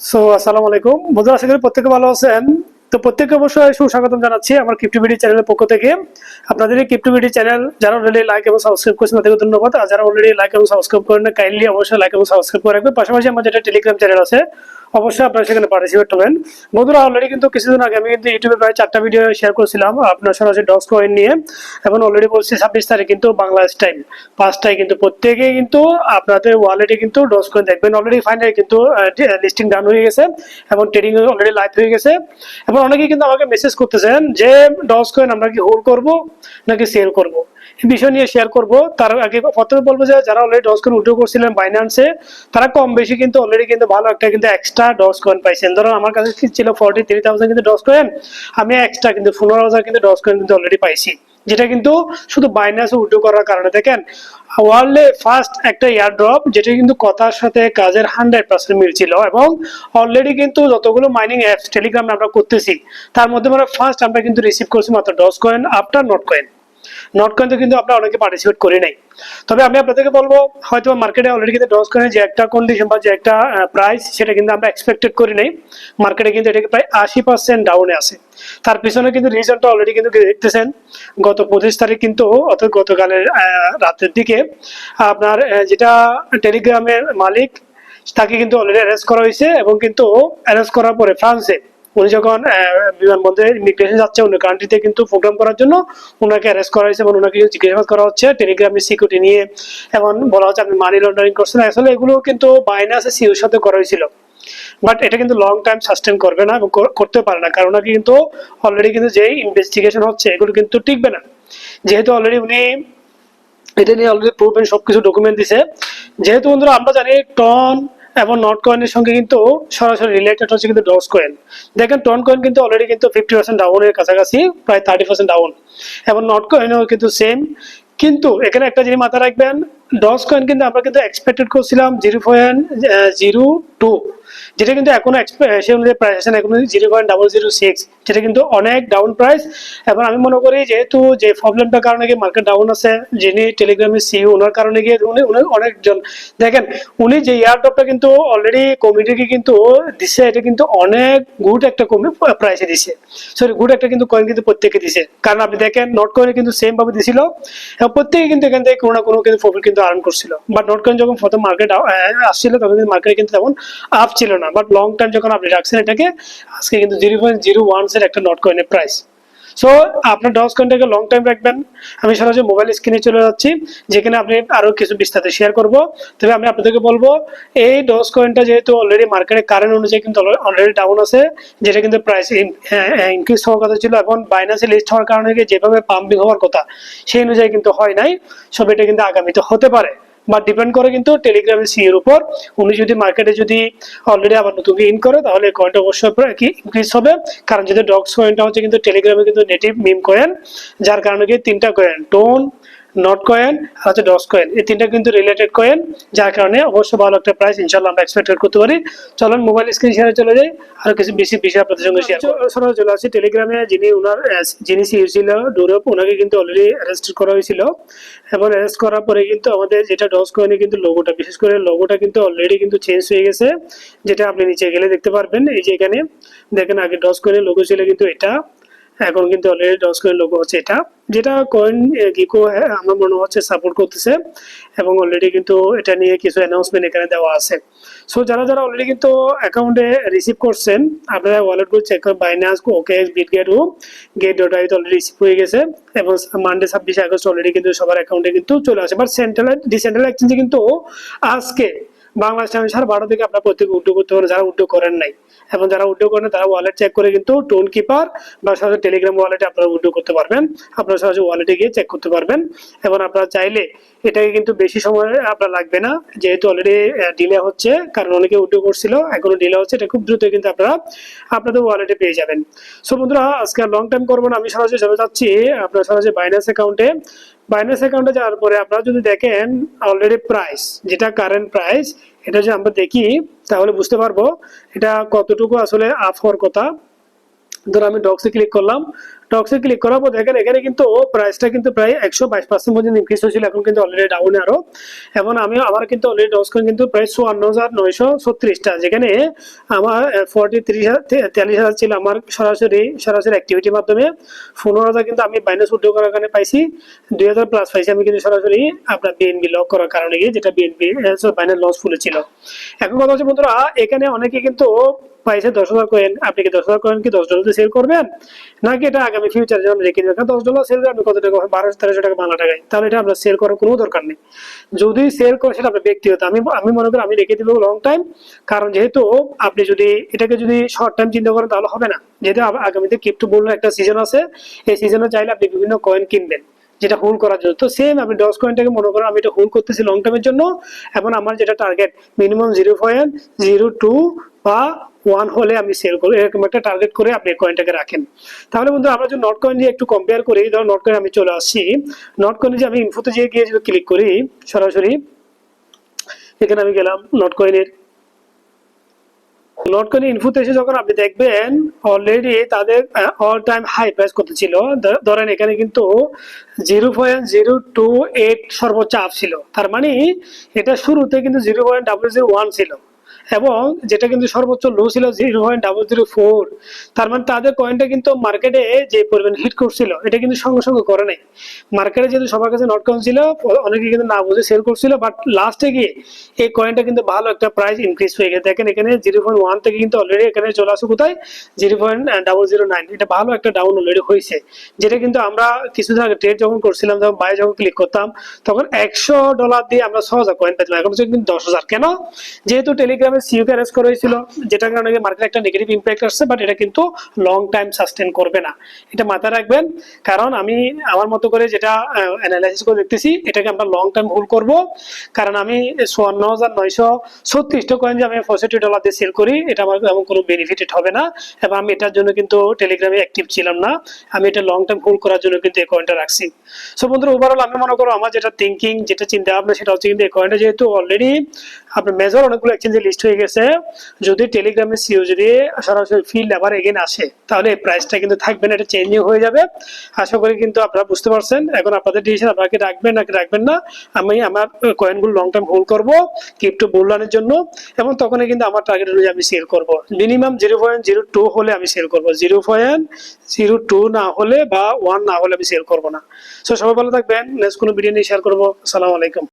আসসালামু আলাইকুম বন্ধুরা, আশা করি প্রত্যেকে ভালো আছেন। তো প্রত্যেককে অবশ্যই সুস্বাগতম জানাচ্ছি আমার ক্রিপ্টোবিডি চ্যানেলের পক্ষ থেকে। আপনাদের এই ক্রিপ্টোবিডি চ্যানেল যারা অলরেডি লাইক এবং সাবস্ক্রাইব করেছেন তাদেরকে ধন্যবাদ, আর যারা অলরেডি লাইক এবং সাবস্ক্রাইব করেন না কাইন্ডলি অবশ্যই লাইক এবং সাবস্ক্রাইব করে রাখবেন। পাশাপাশি আমার যেটা টেলিগ্রাম চ্যানেল আছে অবশ্যই আপনারা সেখানে পার্টিসিপেট হবেন। বন্ধুরা, অলরেডি কিন্তু কিছুদিন আগে আমি কিন্তু ইউটিউবে প্রায় 4টা ভিডিও শেয়ার করেছিলাম আপনার সরাসরি ডক্স কয়েন নিয়ে, এবং অলরেডি বলছি 26 তারিখ কিন্তু বাংলাদেশ টাইম 5টায় কিন্তু প্রত্যেকে কিন্তু আপনাদের ওয়ালেটে কিন্তু ডক্স কয়েন দেখবেন। অলরেডি ফাইনালি কিন্তু লিস্টিং ডান হয়ে গেছে এবং ট্রেডিং অলরেডি লাইভ হয়ে গেছে। এবং অনেকেই কিন্তু আমাকে মেসেজ করতেছেন যে ডক্স কয়েন আমরা কি হোল্ড করব নাকি সেল করব, এই বিষয় নিয়ে শেয়ার করব। তার আগে প্রথমে বলবো যে যারা অলরেডি ডক্স কয়েন উইথড্র করছিলেন বাইন্যান্সে, তারা কম বেশি কিন্তু অলরেডি কিন্তু ভালো একটা কিন্তু এক্সট্রা ডক্স কয়েন পাইছেন। ধরুন আমার কাছে ছিল 43,000 কিন্তু ডক্স কয়েন, আমি এক্সট্রা কিন্তু 15,000 কিন্তু ডক্স কয়েন কিন্তু অলরেডি পাইছি, যেটা কিন্তু শুধু বাইন্যান্সে উইথড্র করার কারণে। দেখেন, ওয়ার্ল্ডে ফার্স্ট একটা এয়ার ড্রপ যেটা কিন্তু কথার সাথে কাজের 100% মিল ছিল, এবং অলরেডি কিন্তু যতগুলো মাইনিং অ্যাপস টেলিগ্রামে আমরা করতেছি তার মধ্যে মানে ফার্স্ট আমরা কিন্তু রিসিভ করছি মাত্র Dogecoin after Notcoin. Notcoin তো কিন্তু আমরা অনেকে পার্টিসিপেট করি নাই। তবে আমি আপনাদেরকে বলবো, হয়তো মার্কেটে অলরেডি কিন্তু ডক্স কয়েনের যে একটা কন্ডিশন বা যে একটা প্রাইস সেটা কিন্তু আমরা এক্সপেক্টেড করি নাই। মার্কেটে কিন্তু এটাকে প্রায় 80% ডাউনে আছে। তার পিছনে কিন্তু রিজনটা অলরেডি কিন্তু দেখতেছেন। গত 25 তারিখ কিন্তু অর্থাৎ গতকালের রাতের দিকে আপনার যেটা টেলিগ্রামের মালিক তাকে কিন্তু অলরেডি অ্যারেস্ট করা হয়েছে, এবং কিন্তু অ্যারেস্ট করার পরে ফ্রান্সে উনি যখন বিমানবন্দরে ইমিগ্রেশন যাচ্ছে অন্য কান্ট্রিতে কিন্তু প্রোগ্রাম করার জন্য ওনাকে অ্যারেস্ট করা হয়েছে, এবং ওনাকে জিজ্ঞাসাবাদ করা হচ্ছে টেলিগ্রামের সিকিউরিটি নিয়ে, এবং বলা হচ্ছে আপনি মানি লন্ডারিং করছেন। আসলে এগুলো কিন্তু বাইনান্সের সিইওর সাথে করা হয়েছিল, বাট এটা কিন্তু লং টাইম সাস্টেন করবে না এবং করতে পারে না, কারণ কিন্তু অলরেডি কিন্তু যে ইনভেস্টিগেশন হচ্ছে এগুলো কিন্তু টিকবে না। যেহেতু অলরেডি উনি এটা নিয়ে অলরেডি প্রুভেন সবকিছু ডকুমেন্ট দিছে। যেহেতু বন্ধুরা আমরা জানি টন এবং নট কয়েনের সঙ্গে কিন্তু সরাসরি রিলেটেড হচ্ছে কিন্তু ডক্স কয়েন। দেখেন, টন কয়েন কিন্তু অলরেডি কিন্তু 50% ডাউনের কাছাকাছি, প্রায় 30% ডাউন, এবং নট কয়েনও কিন্তু সেম। কিন্তু এখানে একটা জিনিস মাথায় রাখবেন, ডক্স কয়েন কিন্তু আমরা কিন্তু এক্সপেক্টেড করছিলাম 0.02, যেটা কিন্তু এখনো সে অনুযায়ী প্রাইস আছে এখন 0.006, যেটা কিন্তু অনেক ডাউন প্রাইস। এবং আমি মনে করি যেহেতু যে প্রবলেমটার কারণে গিয়ে মার্কেট ডাউন আছে, যিনি টেলিগ্রামের সিইও ওনার কারণে গিয়ে উনি অনেকজন দেখেন, উনি যে এয়ারড্রপটা কিন্তু অলরেডি কমিটিকে কিন্তু দিচ্ছে, এটা কিন্তু অনেক গুড একটা প্রাইসে দিছে, সরি গুড একটা কিন্তু কয়েন কিন্তু প্রত্যেকে দিছে। কারণ আপনি দেখেন নট কয়েনে কিন্তু সেম ভাবে দিছিল, এবং প্রত্যেকে কিন্তু এখান থেকে কোনো না কোনো কিন্তু প্রফিট কিন্তু আর্ন করছিল। বাট নট কয়েন যখন প্রথম মার্কেট আসছিল তখন কিন্তু মার্কেট কিন্তু তেমন আপ ছিল না, বাট লং টাইম যখন আপনি রাখছেন এটাকে, আজকে কিন্তু 0.01 এর একটা নট কয়েনের প্রাইস। সো আপনার ডক্স কয়েনটাকে লং টাইম রাখবেন। আমি সরাসরি মোবাইল স্ক্রিনে চলে যাচ্ছি, যেখানে আপনি আরো কিছু বিস্তারিত শেয়ার করব। তবে আমি আপনাদেরকে বলবো, এই ডক্স কয়েনটা যেহেতু অলরেডি মার্কেটে কারেন্ট অনুযায়ী কিন্তু অলরেডি ডাউন আছে, যেটা কিন্তু প্রাইস ইনক্রিজ হওয়ার কথা ছিল, এবং বাইনান্সে লিস্ট হওয়ার কারণে যেভাবে পাম্পিং হওয়ার কথা সেই অনুযায়ী কিন্তু হয় নাই। সব এটা কিন্তু আগামীতে হতে পারে, বা ডিপেন্ড করে কিন্তু টেলিগ্রামের সিইর উপর। উনি যদি মার্কেটে যদি অলরেডি আবার নতুন ইন করে তাহলে কয়েনটা অবশ্যই কি ইনক্রিজ হবে। কারণ যেহেতু ডক্স কয়েনটা হচ্ছে কিন্তু টেলিগ্রামে কিন্তু নেটিভ মিম কয়েন, যার কারণে কি 3টা কয়েন টোন, নট কয়েন আর হচ্ছে ডক্স কয়েন, এই 3টা কিন্তু রিলেটেড কয়েন, যার কারণে অবশ্যই ভালো একটা প্রাইস ইনশাআল্লাহ আমরা এক্সপেক্ট করতে পারি। চলুন মোবাইল স্ক্রিন শেয়ারে চলে যাই, আর কিছু বেশি বিষয় আপনাদের সঙ্গে শেয়ার করব। সরাসরি চলে আসি টেলিগ্রামে, যিনি সিইও ছিল ডুরপ, ওনাকে কিন্তু অলরেডি অ্যারেস্ট করা হয়েছিল, এবং অ্যারেস্ট করার পরে কিন্তু আমাদের যেটা ডক্স কয়েনে কিন্তু লোগোটা, বিশেষ করে লোগোটা কিন্তু অলরেডি কিন্তু চেঞ্জ হয়ে গেছে, যেটা আপনি নিচে গেলে দেখতে পারবেন। এই যে এখানে দেখেন, আগে ডক্স কয়েনের লোগো ছিল কিন্তু এটা, এখন কিন্তু অলরেডি ডক্স কয়েন লোগো হচ্ছে এটা, যেটা কয়েন গিকো আমার মনে হচ্ছে সাপোর্ট করতেছে, এবং অলরেডি কিন্তু এটা নিয়ে কিছু অ্যানাউন্সমেন্ট এখানে দেওয়া আছে। সো যারা যারা অলরেডি কিন্তু অ্যাকাউন্টে রিসিভ করছেন, আপনারা ওয়ালেটগুলো চেক করেন। বাইন্যান্স, ওকেএক্স, বিটগেট ও গেট.আই অলরেডি রিসিভ হয়ে গেছে, এবং মানডে 26 আগস্ট অলরেডি কিন্তু সবার অ্যাকাউন্টে কিন্তু চলে আসে। বাট ডিসেন্ট্রাল এক্সচেঞ্জে কিন্তু আজকে বাংলাদেশ টাইম 12:30 থেকে আপনারা প্রত্যেকে উইথড্র করতে পারেন, যারা উইথড্র করেন নাই। এবং যারা উইথড্র করেন তারা ওয়ালেট চেক করে কিন্তু টোন কিপার বা সরাসরি টেলিগ্রাম ওয়ালেটে আপনারা উইথড্র করতে পারবেন। আপনারা সরাসরি ওয়ালেটে গিয়ে চেক করতে পারবেন, এবং আপনারা চাইলে এটাকে কিন্তু বেশি সময় আপনার লাগবে না, যেহেতু অলরেডি ডিলে হচ্ছে, কারণ অনেকে উইথড্র করছিল, এখনো ডিলে হচ্ছে, এটা খুব দ্রুত কিন্তু আপনারা আপনাদের ওয়ালেটে পেয়ে যাবেন। সো বন্ধুরা, আজকে লং টাইম করবো না, আমি সরাসরি চলে যাচ্ছি আপনার সরাসরি বাইন্যান্স অ্যাকাউন্টে। বাইন্যান্স অ্যাকাউন্টে যাওয়ার পরে আপনারা যদি দেখেন অলরেডি প্রাইস, যেটা কারেন্ট প্রাইস, এটা যদি আমরা দেখি তাহলে বুঝতে পারবো এটা কতটুকু আসলে আপ হওয়ার কথা। ধরো আমি ডক্সে ক্লিক করলাম, ডক্সে ক্লিক করার পর দেখেন এখানে কিন্তু প্রাইসটা কিন্তু প্রায় 122% পর্যন্ত ইনক্রিজ হয়েছিল, এখন কিন্তু অলরেডি ডাউনে আরো। এবং আমার কিন্তু অলরেডি ডক্স কয়েন কিন্তু প্রায় 54,936টা, যেখানে আমার 43,000 ছিল আমার সরাসরি অ্যাক্টিভিটির মাধ্যমে। 15,000 কিন্তু আমি বাইনান্স উইথড্র করার কারণে পাইছি, 2,000 প্লাস পাইছি আমি কিন্তু সরাসরি আপনার বিএনবি লক করার কারণে, যেটা বিএনবি বাইনান্স লস ফুল ছিল। এখন কথা হচ্ছে বন্ধুরা, এখানে অনেকে কিন্তু পাইছে 10,000 কয়েন। আপনি কি 10,000 কয়েন কি $10 সেল করবেন, নাকি এটা আগামী ফিউচারের জন্য রেখে দেবেন? $10 সেল করে আপনি কত টাকা, 1200-1300 টাকা বাংলা টাকায়, তাহলে এটা আপনার সেল করার কোনো দরকার নেই। যদি সেল করে সেটা আপনার ব্যক্তিগত, আমি মনে করি আমি রেখে দিব লং টাইম। কারণ যেহেতু আপনি যদি এটাকে যদি শর্ট টাইম চিন্তা করেন তাহলে হবে না, যেহেতু আগামীতে ক্রিপ্টো বুলের একটা সিজন আছে, এই সিজনে চাইলে আপনি বিভিন্ন কয়েন কিনবেন যেটা হোল্ড করার জন্য। তো সেম আমি ডজ কয়েনটাকে মনে করেন আমি এটা হোল্ড করতেছি লং টাইমের জন্য, এবং আমার যেটা টার্গেট মিনিমাম 0.02 বা 1 হলে আমি সেল করবো, এরকম একটা টার্গেট করে আপনি কয়েনটাকে রাখেন। তাহলে বন্ধু আমরা যদি নট কয়েন দিয়ে একটু কম্পেয়ার করি, ধরো নট কয়েন আমি চলে আসছি, নট কয়েনে যে আমি ইনফোতে গিয়ে যদি ক্লিক করি সরাসরি, এখানে আমি গেলাম নট কয়েনের ইনফোতে এসে যখন আপনি দেখবেন অলরেডি তাদের অল টাইম হাই প্রাইস কত ছিল, ধরেন এখানে কিন্তু 0.028 সর্বোচ্চ আপ ছিল, তার মানে এটা শুরুতে কিন্তু 0.001 ছিল, এবং যেটা কিন্তু সর্বোচ্চ লো ছিল 0.004। তার মানে তাদের কয়েনটা কিন্তু মার্কেটে যে পরিমাণ হিট করছিল এটা কিন্তু সঙ্গে সঙ্গে করে নাই। মার্কেটে যেহেতু সবার কাছে নট কয়েন ছিল, অনেকে কিন্তু না বুঝে সেল করছিল, বাট লাস্টে গিয়ে এই কয়েনটা কিন্তু ভালো একটা প্রাইস ইনক্রিজ হয়ে গেছে। দেখেন এখানে 0.1 থেকে কিন্তু অলরেডি এখানে চলে আসে কোথায় 0.009, এটা ভালো একটা ডাউন অলরেডি হয়েছে, যেটা কিন্তু আমরা কিছুদিন আগে ট্রেড যখন করছিলাম, যখন বাই যখন ক্লিক করতাম তখন $100 দিয়ে আমরা 6,000 কয়েন পেতাম, এখন হচ্ছে কিন্তু 10,000। কেন? যেহেতু টেলিগ্রামে সিইওকে অ্যারেস্ট করা হয়েছিল, যেটার কারণে মার্কেটে একটা নেগেটিভ ইম্প্যাক্ট আসছে, বাট এটা কিন্তু লং টাইম সাস্টেন করবে না, এটা মাথায় রাখবেন। কারণ আমি আমার মতো করে যেটা অ্যানালাইসিস করে দেখতেছি, এটাকে আমরা লং টাইম হোল্ড করব। কারণ আমি 54,936টা কয়েন যে আমি $65 দিয়ে সেল করি, এটা আমার এমন কোনো বেনিফিটেড হবে না, এবং আমি এটার জন্য কিন্তু টেলিগ্রামে অ্যাক্টিভ ছিলাম না, আমি এটা লং টাইম হোল্ড করার জন্য কিন্তু এই কয়েনটা রাখছি। সো বন্ধুরা, ওভারঅল আমি মনে করো আমার যেটা থিঙ্কিং, যেটা চিন্তা ভাবনা, সেটা হচ্ছে কিন্তু এই কয়েনটা যেহেতু অলরেডি আপনার মেজর অনেকগুলো এক্সচেঞ্জে লিস্ট হয়ে গেছে, যদি টেলিগ্রামে সিও যদি সরাসরি ফিল্ড আবার এগেন আসে তাহলে এই প্রাইসটা কিন্তু থাকবে না, এটা চেঞ্জিং হয়ে যাবে। আশা করি কিন্তু আপনারা বুঝতে পারছেন। এখন আপনাদের ডিসিশন, আপনারা কি রাখবেন নাকি রাখবেন না। আমি আমার কয়েনগুলো লং টাইম হোল্ড করবো ক্রিপ্টো বুলরানের জন্য, এবং তখনই কিন্তু আমার টার্গেট অনুযায়ী আমি সেল করবো। মিনিমাম 0.02 হলে আমি সেল করবো, 0.02 না হলে বা 1 না হলে আমি সেল করবো না। সো সবাই ভালো থাকবেন, নেক্সট কোনো ভিডিও নিয়ে শেয়ার করবো। আসসালামু আলাইকুম।